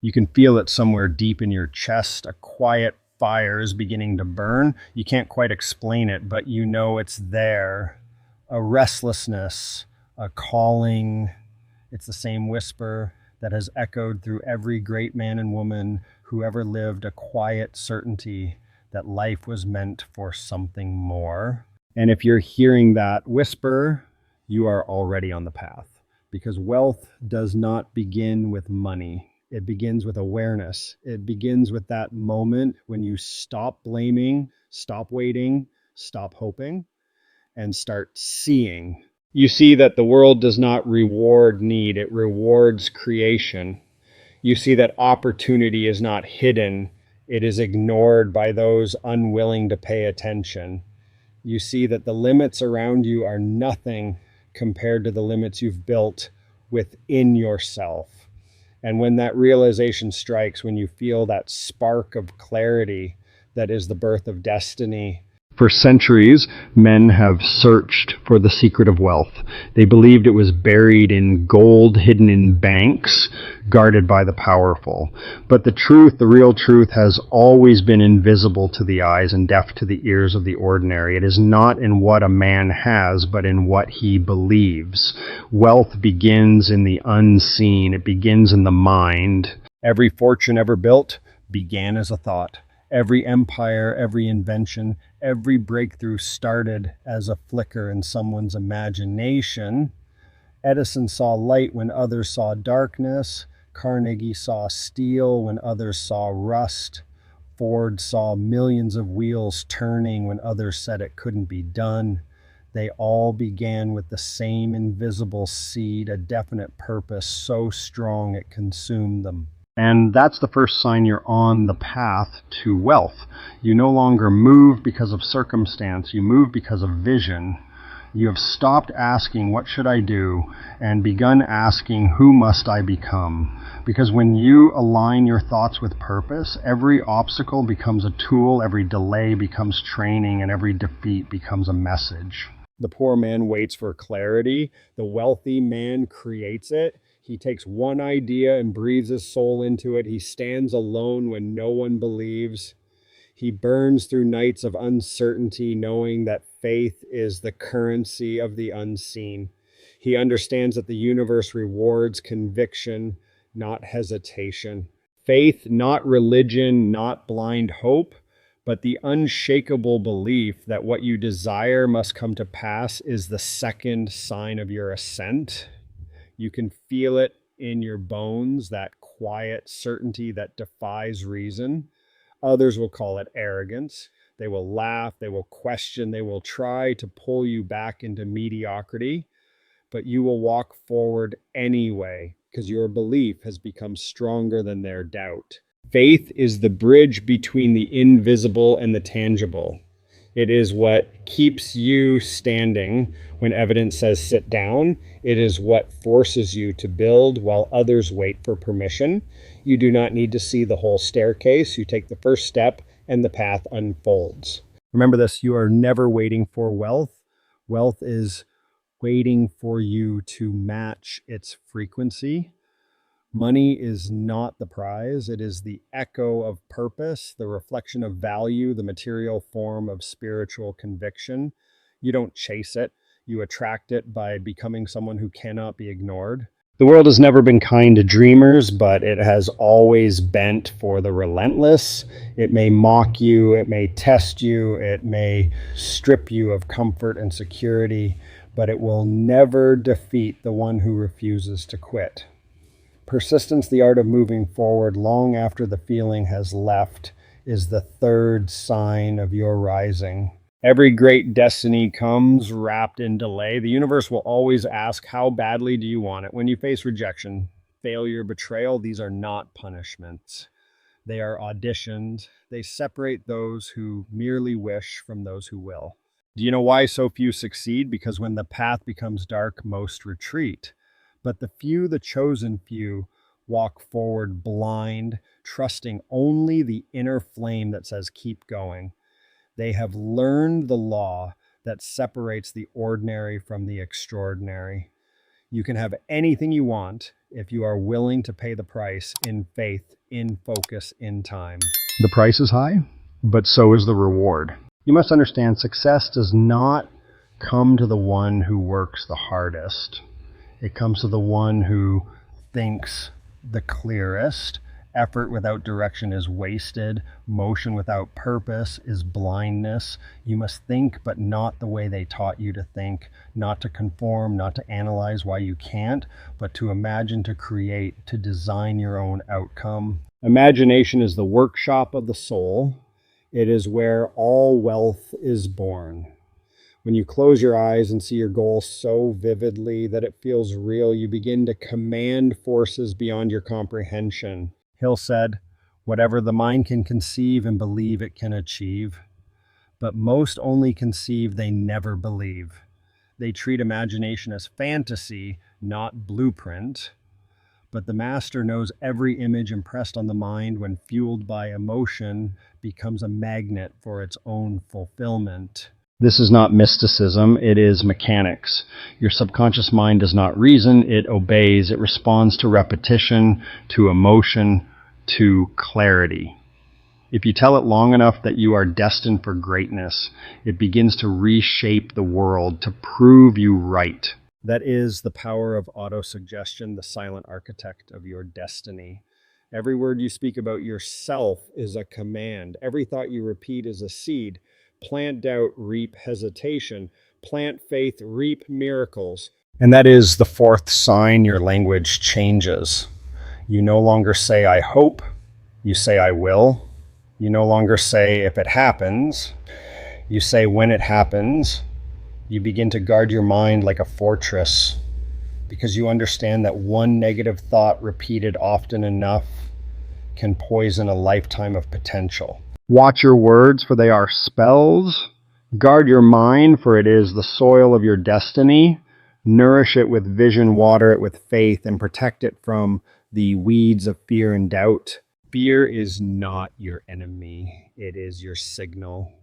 You can feel it somewhere deep in your chest. A quiet fire is beginning to burn. You can't quite explain it, but you know it's there. A restlessness, a calling. It's the same whisper that has echoed through every great man and woman who ever lived, a quiet certainty that life was meant for something more. And if you're hearing that whisper, you are already on the path, because wealth does not begin with money. It begins with awareness. It begins with that moment when you stop blaming, stop waiting, stop hoping, and start seeing. You see that the world does not reward need, it rewards creation. You see that opportunity is not hidden, it is ignored by those unwilling to pay attention. You see that the limits around you are nothing compared to the limits you've built within yourself. And when that realization strikes, when you feel that spark of clarity that is the birth of destiny. For centuries, men have searched for the secret of wealth. They believed it was buried in gold hidden in banks, guarded by the powerful. But the truth, the real truth, has always been invisible to the eyes and deaf to the ears of the ordinary. It is not in what a man has, but in what he believes. Wealth begins in the unseen. It begins in the mind. Every fortune ever built began as a thought. Every empire, every invention, every breakthrough started as a flicker in someone's imagination. Edison saw light when others saw darkness. Carnegie saw steel when others saw rust. Ford saw millions of wheels turning when others said it couldn't be done. They all began with the same invisible seed, a definite purpose so strong it consumed them. And that's the first sign you're on the path to wealth. You no longer move because of circumstance, you move because of vision. You have stopped asking, what should I do? And begun asking, who must I become? Because when you align your thoughts with purpose, every obstacle becomes a tool, every delay becomes training, and every defeat becomes a message. The poor man waits for clarity. The wealthy man creates it. He takes one idea and breathes his soul into it. He stands alone when no one believes. He burns through nights of uncertainty, knowing that faith is the currency of the unseen. He understands that the universe rewards conviction, not hesitation. Faith, not religion, not blind hope, but the unshakable belief that what you desire must come to pass is the second sign of your ascent. You can feel it in your bones, that quiet certainty that defies reason. Others will call it arrogance. They will laugh, they will question, they will try to pull you back into mediocrity, but you will walk forward anyway because your belief has become stronger than their doubt. Faith is the bridge between the invisible and the tangible. It is what keeps you standing when evidence says sit down. It is what forces you to build while others wait for permission. You do not need to see the whole staircase. You take the first step and the path unfolds. Remember this, you are never waiting for wealth. Wealth is waiting for you to match its frequency. Money is not the prize. It is the echo of purpose, the reflection of value, the material form of spiritual conviction. You don't chase it. You attract it by becoming someone who cannot be ignored. The world has never been kind to dreamers, but it has always bent for the relentless. It may mock you, it may test you, it may strip you of comfort and security, but it will never defeat the one who refuses to quit. Persistence, the art of moving forward long after the feeling has left, is the third sign of your rising. Every great destiny comes wrapped in delay. The universe will always ask, how badly do you want it? When you face rejection, failure, betrayal, these are not punishments. They are auditions. They separate those who merely wish from those who will. Do you know why so few succeed? Because when the path becomes dark, most retreat. But the few, the chosen few, walk forward blind, trusting only the inner flame that says, keep going. They have learned the law that separates the ordinary from the extraordinary. You can have anything you want if you are willing to pay the price in faith, in focus, in time. The price is high, but so is the reward. You must understand success does not come to the one who works the hardest. It comes to the one who thinks the clearest. Effort without direction is wasted. Motion without purpose is blindness. You must think, but not the way they taught you to think, not to conform, not to analyze why you can't, but to imagine, to create, to design your own outcome. Imagination is the workshop of the soul. It is where all wealth is born. When you close your eyes and see your goal so vividly that it feels real, you begin to command forces beyond your comprehension. Hill said, "Whatever the mind can conceive and believe it can achieve, but most only conceive, they never believe." They treat imagination as fantasy, not blueprint. But the master knows every image impressed on the mind, when fueled by emotion, becomes a magnet for its own fulfillment. This is not mysticism, it is mechanics. Your subconscious mind does not reason, it obeys. It responds to repetition, to emotion, to clarity. If you tell it long enough that you are destined for greatness, it begins to reshape the world to prove you right. That is the power of autosuggestion, the silent architect of your destiny. Every word you speak about yourself is a command. Every thought you repeat is a seed. Plant doubt, reap hesitation. Plant faith, reap miracles. And that is the fourth sign your language changes. You no longer say, "I hope." You say, "I will." You no longer say, "If it happens." You say, "When it happens." You begin to guard your mind like a fortress, because you understand that one negative thought repeated often enough can poison a lifetime of potential. Watch your words, for they are spells. Guard your mind, for it is the soil of your destiny. Nourish it with vision, water it with faith, and protect it from the weeds of fear and doubt. Fear is not your enemy. It is your signal.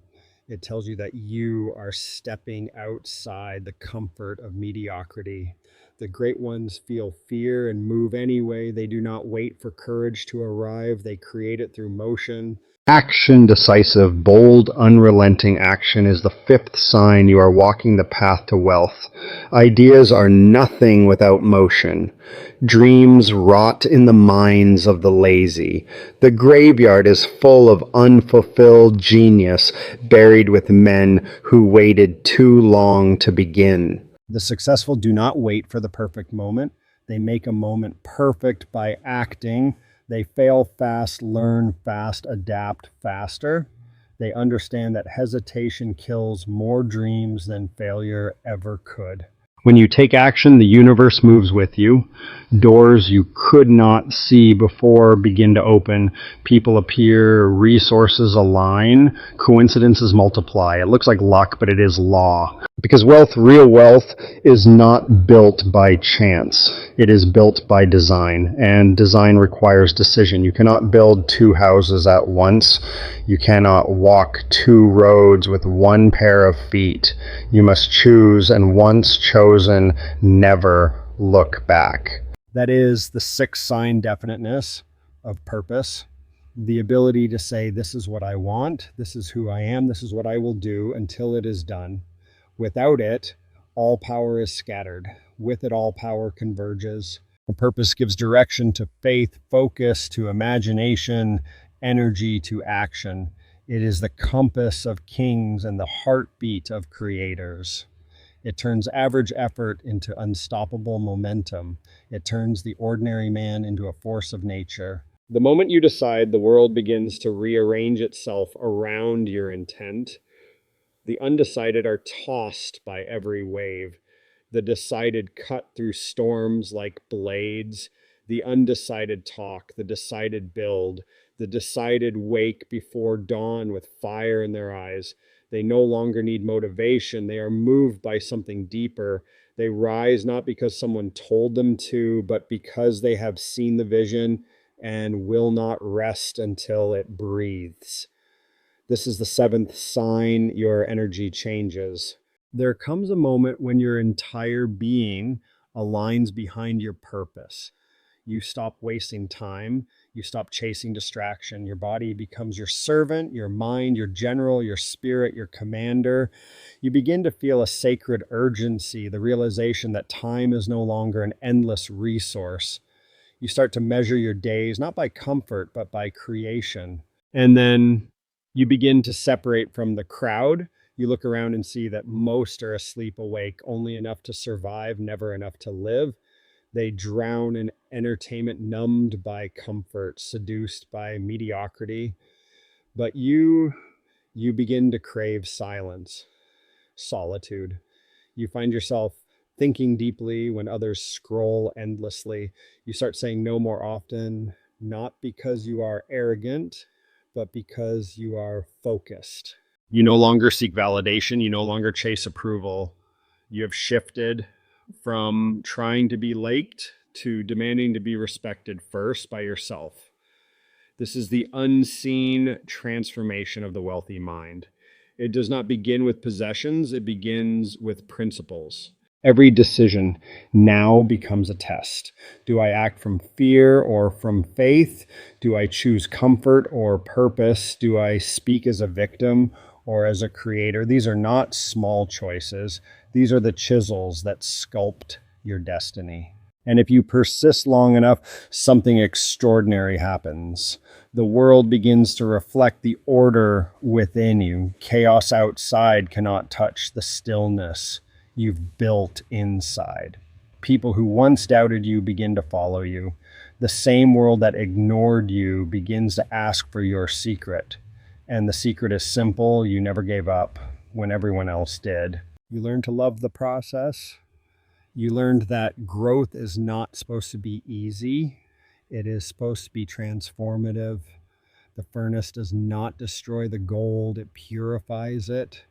It tells you that you are stepping outside the comfort of mediocrity. The great ones feel fear and move anyway. They do not wait for courage to arrive. They create it through motion. Action, decisive, bold, unrelenting action is the fifth sign you are walking the path to wealth. Ideas are nothing without motion. Dreams rot in the minds of the lazy. The graveyard is full of unfulfilled genius, buried with men who waited too long to begin. The successful do not wait for the perfect moment. They make a moment perfect by acting. They fail fast, learn fast, adapt faster. They understand that hesitation kills more dreams than failure ever could. When you take action, the universe moves with you. Doors you could not see before begin to open. People appear, resources align, coincidences multiply. It looks like luck, but it is law. Because wealth, real wealth, is not built by chance. It is built by design, and design requires decision. You cannot build two houses at once. You cannot walk two roads with one pair of feet. You must choose, and once chosen, never look back. That is the sixth sign definiteness of purpose. The ability to say, this is what I want, this is who I am, this is what I will do until it is done. Without it, all power is scattered. With it, all power converges. The purpose gives direction to faith, focus to imagination, energy to action. It is the compass of kings and the heartbeat of creators. It turns average effort into unstoppable momentum. It turns the ordinary man into a force of nature. The moment you decide, the world begins to rearrange itself around your intent. The undecided are tossed by every wave. The decided cut through storms like blades. The undecided talk, the decided build. The decided wake before dawn with fire in their eyes. They no longer need motivation. They are moved by something deeper. They rise not because someone told them to, but because they have seen the vision and will not rest until it breathes. This is the seventh sign your energy changes. There comes a moment when your entire being aligns behind your purpose. You stop wasting time. You stop chasing distraction. Your body becomes your servant, your mind, your general, your spirit, your commander. You begin to feel a sacred urgency, the realization that time is no longer an endless resource. You start to measure your days, not by comfort, but by creation. And then you begin to separate from the crowd. You look around and see that most are asleep awake, only enough to survive, never enough to live. They drown in entertainment, numbed by comfort, seduced by mediocrity. But you begin to crave silence, solitude. You find yourself thinking deeply when others scroll endlessly. You start saying no more often, not because you are arrogant, but because you are focused. You no longer seek validation. You no longer chase approval. You have shifted from trying to be liked to demanding to be respected first by yourself. This is the unseen transformation of the wealthy mind. It does not begin with possessions, it begins with principles. Every decision now becomes a test. Do I act from fear or from faith? Do I choose comfort or purpose? Do I speak as a victim or as a creator? These are not small choices. These are the chisels that sculpt your destiny. And if you persist long enough, something extraordinary happens. The world begins to reflect the order within you. Chaos outside cannot touch the stillness you've built inside. People who once doubted you begin to follow you. The same world that ignored you begins to ask for your secret. And the secret is simple: you never gave up when everyone else did. You learn to love the process. You learned that growth is not supposed to be easy. It is supposed to be transformative. The furnace does not destroy the gold, it purifies it.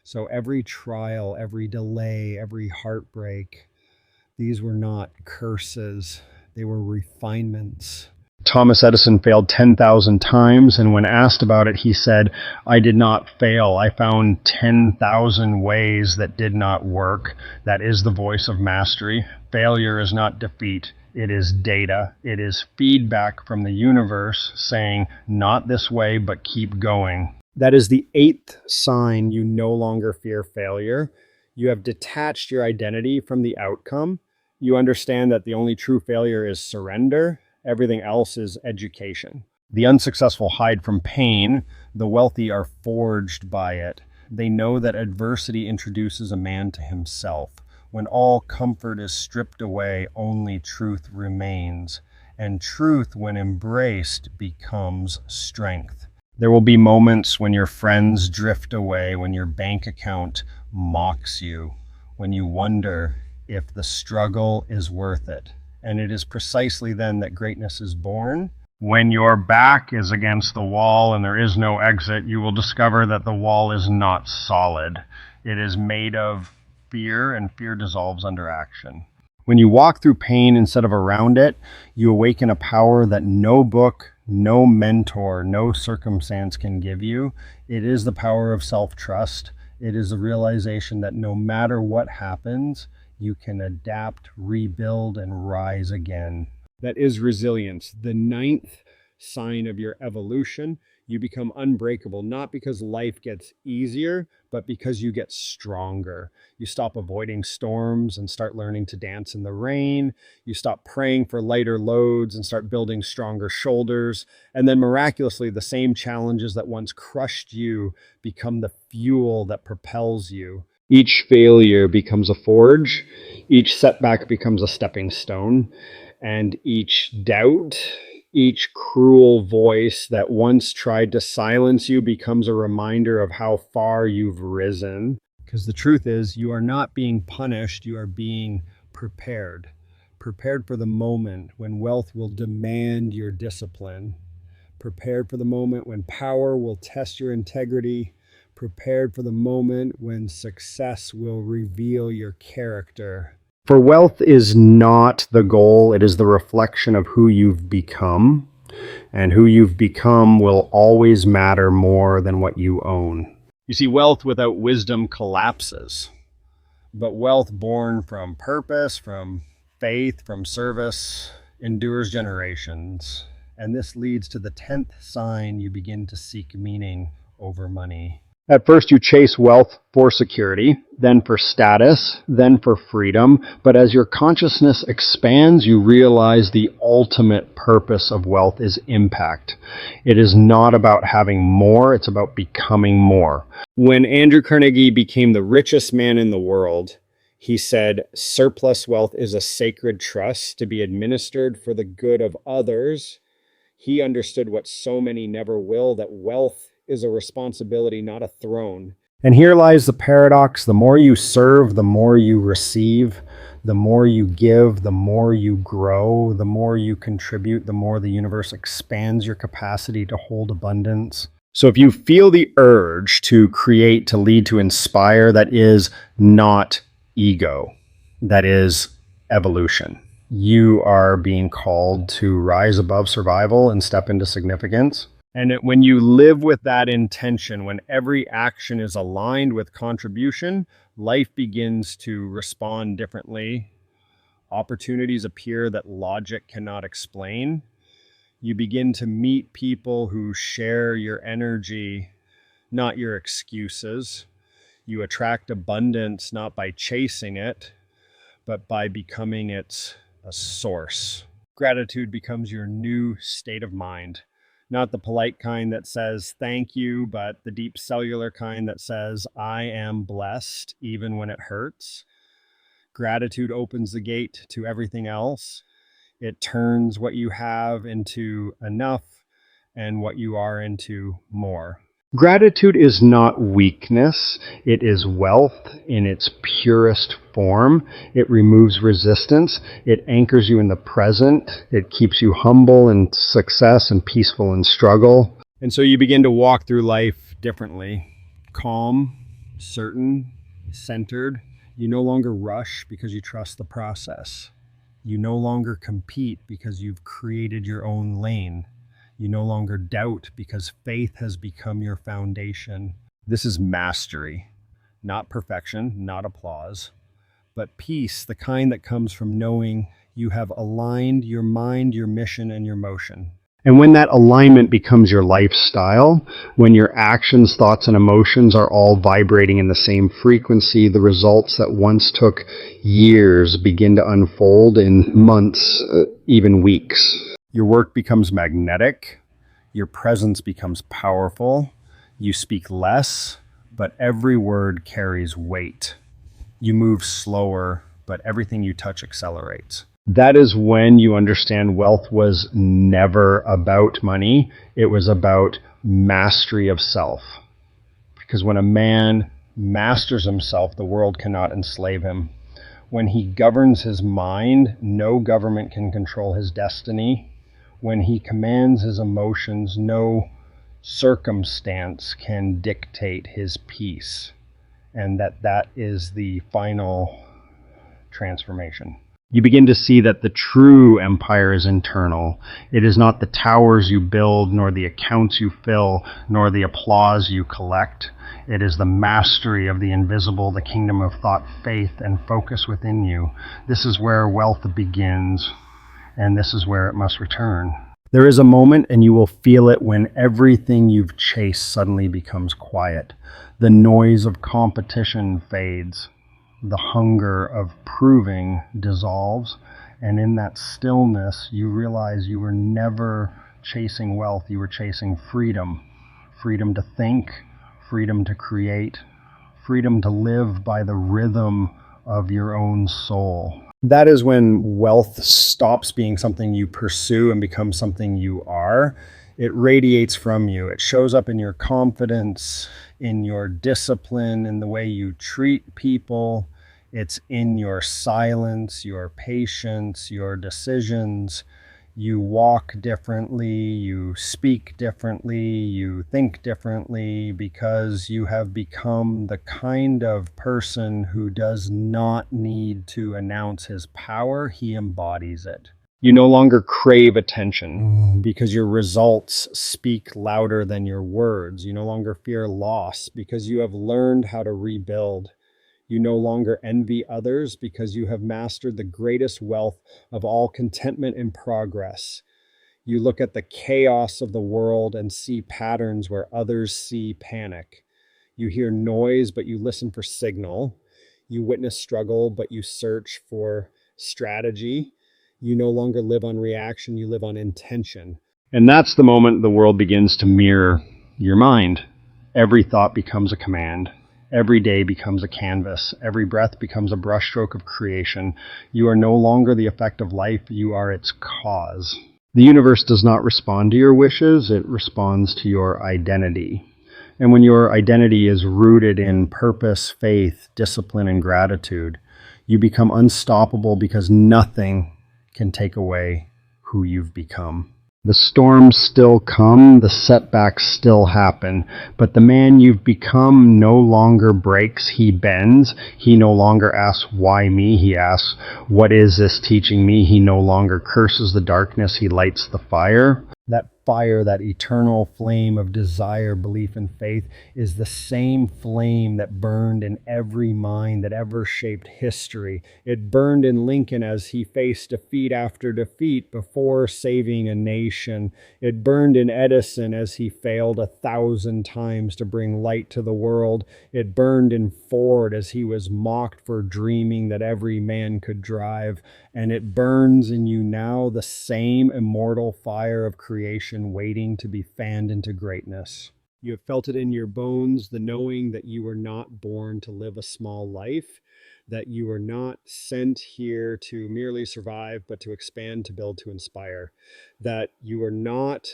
So every trial, every delay, every heartbreak, these were not curses, they were refinements. Thomas Edison failed 10,000 times, and when asked about it, he said, "I did not fail. I found 10,000 ways that did not work." That is the voice of mastery. Failure is not defeat. It is data. It is feedback from the universe saying, not this way, but keep going. That is the 8th sign you no longer fear failure. You have detached your identity from the outcome. You understand that the only true failure is surrender. Everything else is education. The unsuccessful hide from pain. The wealthy are forged by it. They know that adversity introduces a man to himself. When all comfort is stripped away, only truth remains. And truth, when embraced, becomes strength. There will be moments when your friends drift away, when your bank account mocks you, when you wonder if the struggle is worth it. And it is precisely then that greatness is born. When your back is against the wall and there is no exit, you will discover that the wall is not solid. It is made of fear, and fear dissolves under action. When you walk through pain instead of around it, you awaken a power that no book, no mentor, no circumstance can give you. It is the power of self-trust. It is the realization that no matter what happens, you can adapt, rebuild, and rise again. That is resilience. The 9th sign of your evolution. You become unbreakable, not because life gets easier, but because you get stronger. You stop avoiding storms and start learning to dance in the rain. You stop praying for lighter loads and start building stronger shoulders. And then miraculously, the same challenges that once crushed you become the fuel that propels you. Each failure becomes a forge. Each setback becomes a stepping stone. And each doubt, each cruel voice that once tried to silence you becomes a reminder of how far you've risen. Because the truth is, you are not being punished, you are being prepared. Prepared for the moment when wealth will demand your discipline. Prepared for the moment when power will test your integrity. Prepared for the moment when success will reveal your character. For wealth is not the goal, it is the reflection of who you've become. And who you've become will always matter more than what you own. You see, wealth without wisdom collapses. But wealth born from purpose, from faith, from service, endures generations. And this leads to the 10th sign: you begin to seek meaning over money. At first, you chase wealth for security, then for status, then for freedom. But as your consciousness expands, you realize the ultimate purpose of wealth is impact. It is not about having more, it's about becoming more. When Andrew Carnegie became the richest man in the world, he said, "Surplus wealth is a sacred trust to be administered for the good of others." He understood what so many never will, that wealth is a responsibility, not a throne. And here lies the paradox: the more you serve, the more you receive. The more you give, the more you grow. The more you contribute, the more the universe expands your capacity to hold abundance. So if you feel the urge to create, to lead, to inspire, that is not ego. That is evolution. You are being called to rise above survival and step into significance. And when you live with that intention, when every action is aligned with contribution, life begins to respond differently. Opportunities appear that logic cannot explain. You begin to meet people who share your energy, not your excuses. You attract abundance not by chasing it, but by becoming its a source. Gratitude becomes your new state of mind. Not the polite kind that says thank you, but the deep cellular kind that says I am blessed even when it hurts. Gratitude opens the gate to everything else. It turns what you have into enough and what you are into more. Gratitude is not weakness. It is wealth in its purest form. It removes resistance. It anchors you in the present. It keeps you humble in success and peaceful in struggle. And so you begin to walk through life differently. Calm, certain, centered. You no longer rush because you trust the process. You no longer compete because you've created your own lane. You no longer doubt because faith has become your foundation. This is mastery, not perfection, not applause, but peace, the kind that comes from knowing you have aligned your mind, your mission, and your motion. And when that alignment becomes your lifestyle, when your actions, thoughts, and emotions are all vibrating in the same frequency, the results that once took years begin to unfold in months, even weeks. Your work becomes magnetic. Your presence becomes powerful. You speak less, but every word carries weight. You move slower, but everything you touch accelerates. That is when you understand wealth was never about money. It was about mastery of self. Because when a man masters himself, the world cannot enslave him. When he governs his mind, no government can control his destiny. When he commands his emotions, no circumstance can dictate his peace. And that is the final transformation. You begin to see that the true empire is internal. It is not the towers you build, nor the accounts you fill, nor the applause you collect. It is the mastery of the invisible, the kingdom of thought, faith, and focus within you. This is where wealth begins, and this is where it must return. There is a moment, and you will feel it, when everything you've chased suddenly becomes quiet. The noise of competition fades. The hunger of proving dissolves, and in that stillness you realize you were never chasing wealth, you were chasing freedom. Freedom to think, freedom to create, freedom to live by the rhythm of your own soul. That is when wealth stops being something you pursue and becomes something you are. It radiates from you. It shows up in your confidence, in your discipline, in the way you treat people. It's in your silence, your patience, your decisions. You walk differently, you speak differently, you think differently, because you have become the kind of person who does not need to announce his power. He embodies it. You no longer crave attention because your results speak louder than your words. You no longer fear loss because you have learned how to rebuild. You no longer envy others because you have mastered the greatest wealth of all, contentment and progress. You look at the chaos of the world and see patterns where others see panic. You hear noise, but you listen for signal. You witness struggle, but you search for strategy. You no longer live on reaction, you live on intention. And that's the moment the world begins to mirror your mind. Every thought becomes a command. Every day becomes a canvas. Every breath becomes a brushstroke of creation. You are no longer the effect of life, you are its cause. The universe does not respond to your wishes, it responds to your identity. And when your identity is rooted in purpose, faith, discipline, and gratitude, you become unstoppable because nothing can take away who you've become. The storms still come, the setbacks still happen, but the man you've become no longer breaks, he bends. He no longer asks, why me? He asks, what is this teaching me? He no longer curses the darkness, he lights the fire. That fire, that eternal flame of desire, belief, and faith is the same flame that burned in every mind that ever shaped history. It burned in Lincoln as he faced defeat after defeat before saving a nation. It burned in Edison as he failed 1,000 times to bring light to the world. It burned in Ford as he was mocked for dreaming that every man could drive. And it burns in you now, the same immortal fire of creation waiting to be fanned into greatness. You have felt it in your bones, the knowing that you were not born to live a small life, that you were not sent here to merely survive, but to expand, to build, to inspire, that you were not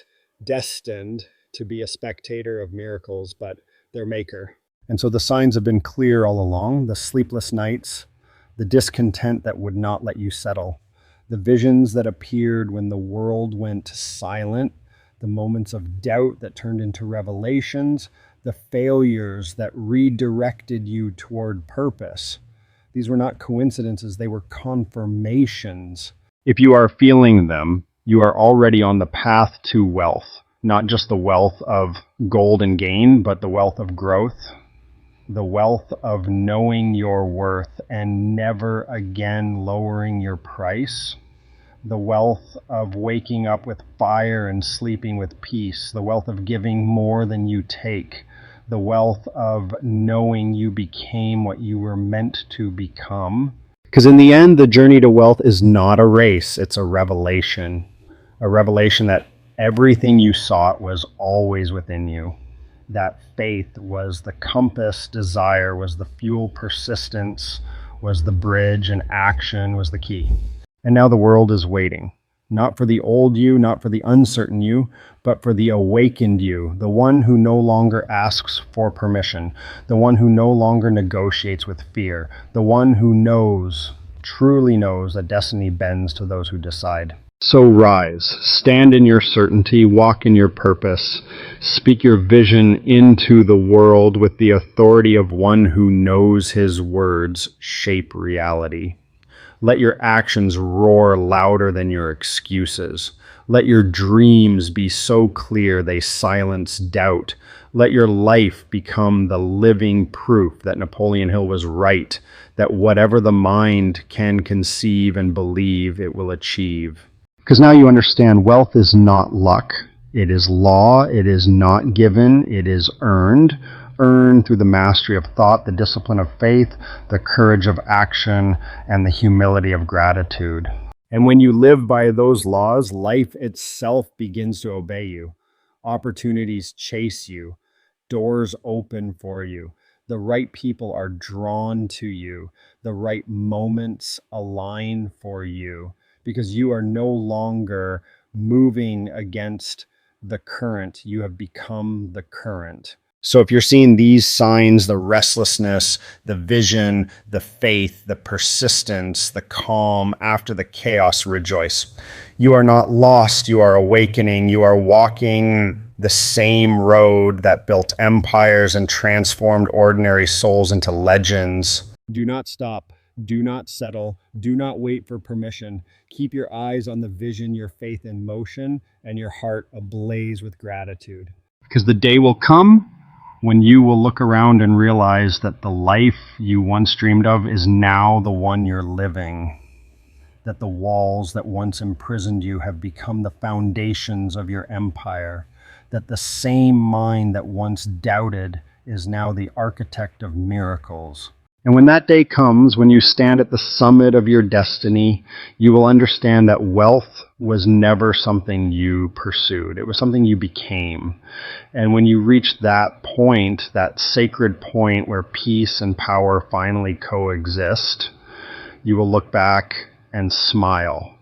destined to be a spectator of miracles, but their maker. And so the signs have been clear all along, the sleepless nights, the discontent that would not let you settle, the visions that appeared when the world went silent, the moments of doubt that turned into revelations, the failures that redirected you toward purpose. These were not coincidences, they were confirmations. If you are feeling them, you are already on the path to wealth, not just the wealth of gold and gain, but the wealth of growth. The wealth of knowing your worth and never again lowering your price. The wealth of waking up with fire and sleeping with peace. The wealth of giving more than you take. The wealth of knowing you became what you were meant to become. Because in the end, the journey to wealth is not a race, it's a revelation. A revelation that everything you sought was always within you. That faith was the compass, desire was the fuel, persistence was the bridge, and action was the key. And now the world is waiting, not for the old you, not for the uncertain you, but for the awakened you, the one who no longer asks for permission, the one who no longer negotiates with fear, the one who knows, truly knows, that destiny bends to those who decide. So rise, stand in your certainty, walk in your purpose, speak your vision into the world with the authority of one who knows his words shape reality. Let your actions roar louder than your excuses. Let your dreams be so clear they silence doubt. Let your life become the living proof that Napoleon Hill was right, that whatever the mind can conceive and believe, it will achieve. Because now you understand wealth is not luck. It is law. It is not given. It is earned. Earned through the mastery of thought, the discipline of faith, the courage of action, and the humility of gratitude. And when you live by those laws, life itself begins to obey you. Opportunities chase you. Doors open for you. The right people are drawn to you. The right moments align for you. Because you are no longer moving against the current. You have become the current. So if you're seeing these signs, the restlessness, the vision, the faith, the persistence, the calm, after the chaos, rejoice. You are not lost. You are awakening. You are walking the same road that built empires and transformed ordinary souls into legends. Do not stop. Do not settle. Do not wait for permission. Keep your eyes on the vision, your faith in motion, and your heart ablaze with gratitude. Because the day will come when you will look around and realize that the life you once dreamed of is now the one you're living, that the walls that once imprisoned you have become the foundations of your empire, that the same mind that once doubted is now the architect of miracles. And when that day comes, when you stand at the summit of your destiny, you will understand that wealth was never something you pursued. It was something you became. And when you reach that point, that sacred point where peace and power finally coexist, you will look back and smile,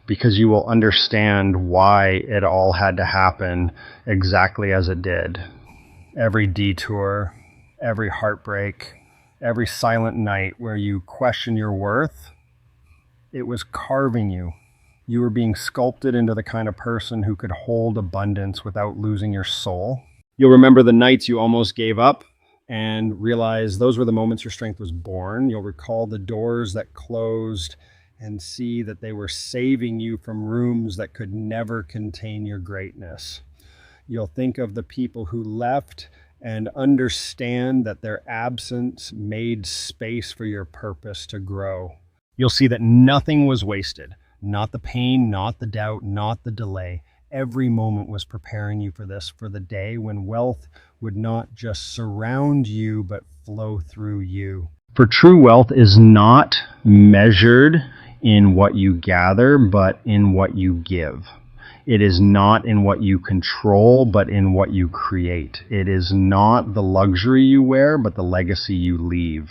because you will understand why it all had to happen exactly as it did. Every detour, every heartbreak, every silent night where you question your worth, it was carving you. You were being sculpted into the kind of person who could hold abundance without losing your soul. You'll remember the nights you almost gave up and realize those were the moments your strength was born. You'll recall the doors that closed and see that they were saving you from rooms that could never contain your greatness. You'll think of the people who left and understand that their absence made space for your purpose to grow. You'll see that nothing was wasted, not the pain, not the doubt, not the delay. Every moment was preparing you for this, for the day when wealth would not just surround you, but flow through you. For true wealth is not measured in what you gather, but in what you give. It is not in what you control, but in what you create. It is not the luxury you wear, but the legacy you leave.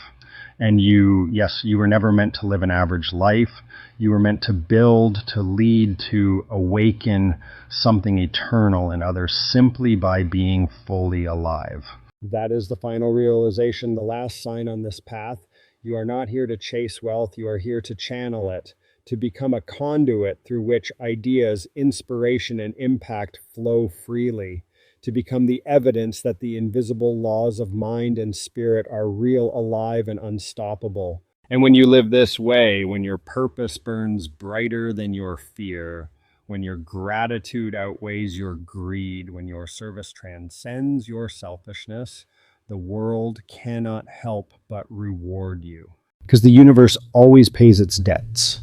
And you were never meant to live an average life. You were meant to build, to lead, to awaken something eternal in others simply by being fully alive. That is the final realization, the last sign on this path. You are not here to chase wealth. You are here to channel it, to become a conduit through which ideas, inspiration, and impact flow freely, to become the evidence that the invisible laws of mind and spirit are real, alive, and unstoppable. And when you live this way, when your purpose burns brighter than your fear, when your gratitude outweighs your greed, when your service transcends your selfishness, the world cannot help but reward you. Because the universe always pays its debts,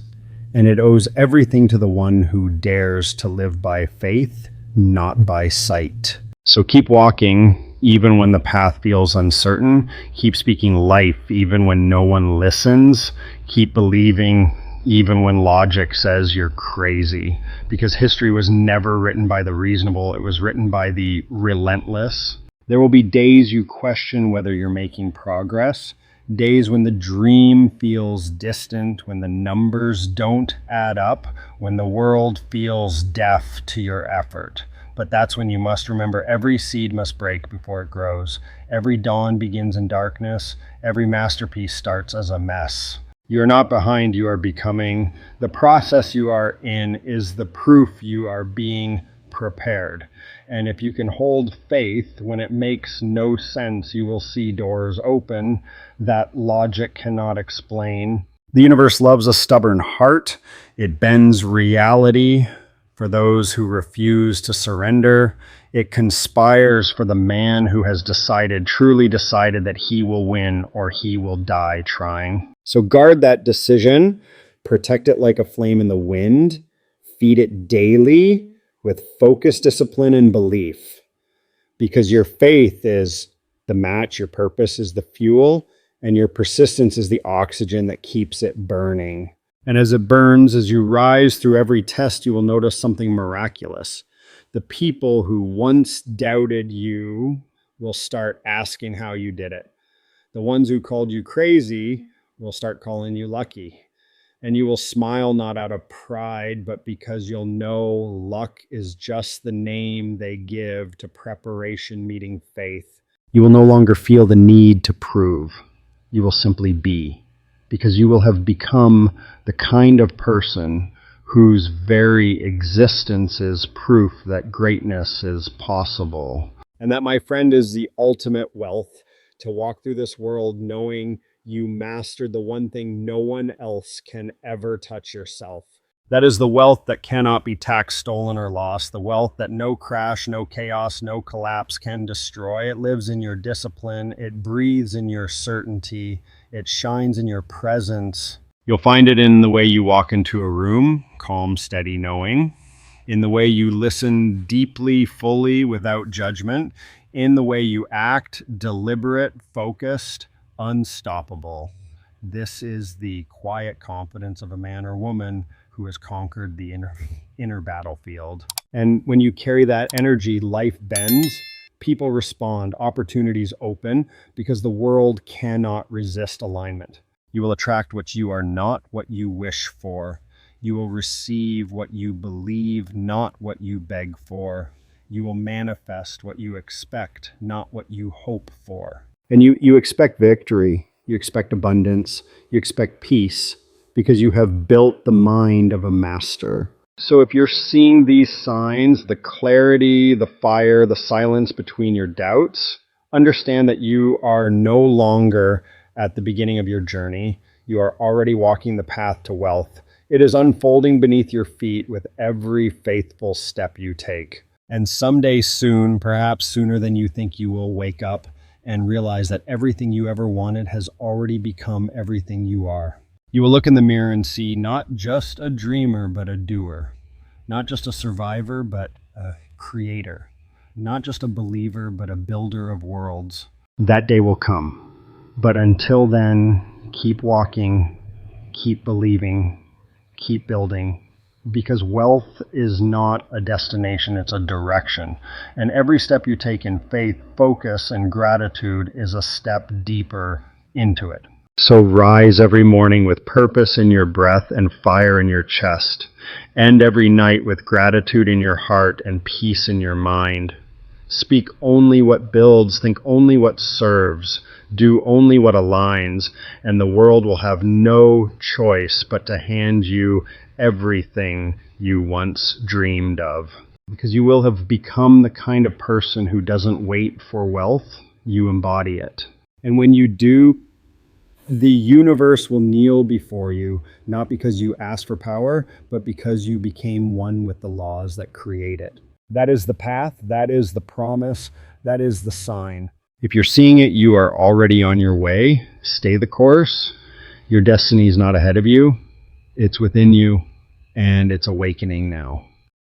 and it owes everything to the one who dares to live by faith, not by sight. So keep walking, even when the path feels uncertain. Keep speaking life, even when no one listens. Keep believing, even when logic says you're crazy. Because history was never written by the reasonable, it was written by the relentless. There will be days you question whether you're making progress. Days when the dream feels distant, when the numbers don't add up, when the world feels deaf to your effort. But that's when you must remember every seed must break before it grows. Every dawn begins in darkness. Every masterpiece starts as a mess. You are not behind, you are becoming. The process you are in is the proof you are being prepared. And if you can hold faith when it makes no sense, you will see doors open that logic cannot explain. The universe loves a stubborn heart. It bends reality for those who refuse to surrender. It conspires for the man who has truly decided that he will win or he will die trying. So guard that decision, protect it like a flame in the wind, feed it daily with focus, discipline, and belief. Because your faith is the match, your purpose is the fuel, and your persistence is the oxygen that keeps it burning. And as it burns, as you rise through every test, you will notice something miraculous. The people who once doubted you will start asking how you did it. The ones who called you crazy will start calling you lucky. And you will smile not out of pride, but because you'll know luck is just the name they give to preparation meeting faith. You will no longer feel the need to prove. You will simply be, because you will have become the kind of person whose very existence is proof that greatness is possible. And that, my friend, is the ultimate wealth, to walk through this world knowing you mastered the one thing no one else can ever touch: yourself. That is the wealth that cannot be taxed, stolen, or lost. The wealth that no crash, no chaos, no collapse can destroy. It lives in your discipline. It breathes in your certainty. It shines in your presence. You'll find it in the way you walk into a room, calm, steady, knowing. In the way you listen deeply, fully, without judgment. In the way you act, deliberate, focused, unstoppable. This is the quiet confidence of a man or woman who has conquered the inner battlefield. And when you carry that energy, life bends, people respond, opportunities open, because the world cannot resist alignment. You will attract what you are not, what you wish for. You will receive what you believe, not what you beg for. You will manifest what you expect, not what you hope for. And you expect victory. You expect abundance, you expect peace, because you have built the mind of a master. So if you're seeing these signs, the clarity, the fire, the silence between your doubts, understand that you are no longer at the beginning of your journey. You are already walking the path to wealth. It is unfolding beneath your feet with every faithful step you take. And someday soon, perhaps sooner than you think, you will wake up and realize that everything you ever wanted has already become everything you are. You will look in the mirror and see not just a dreamer, but a doer. Not just a survivor, but a creator. Not just a believer, but a builder of worlds. That day will come. But until then, keep walking, keep believing, keep building. Because wealth is not a destination, it's a direction. And every step you take in faith, focus, and gratitude is a step deeper into it. So rise every morning with purpose in your breath and fire in your chest. End every night with gratitude in your heart and peace in your mind. Speak only what builds, think only what serves, do only what aligns, and the world will have no choice but to hand you everything you once dreamed of. Because you will have become the kind of person who doesn't wait for wealth, you embody it. And when you do, the universe will kneel before you, not because you asked for power, but because you became one with the laws that create it. That is the path, that is the promise, that is the sign. If you're seeing it, you are already on your way. Stay the course. Your destiny is not ahead of you. It's within you, and it's awakening now.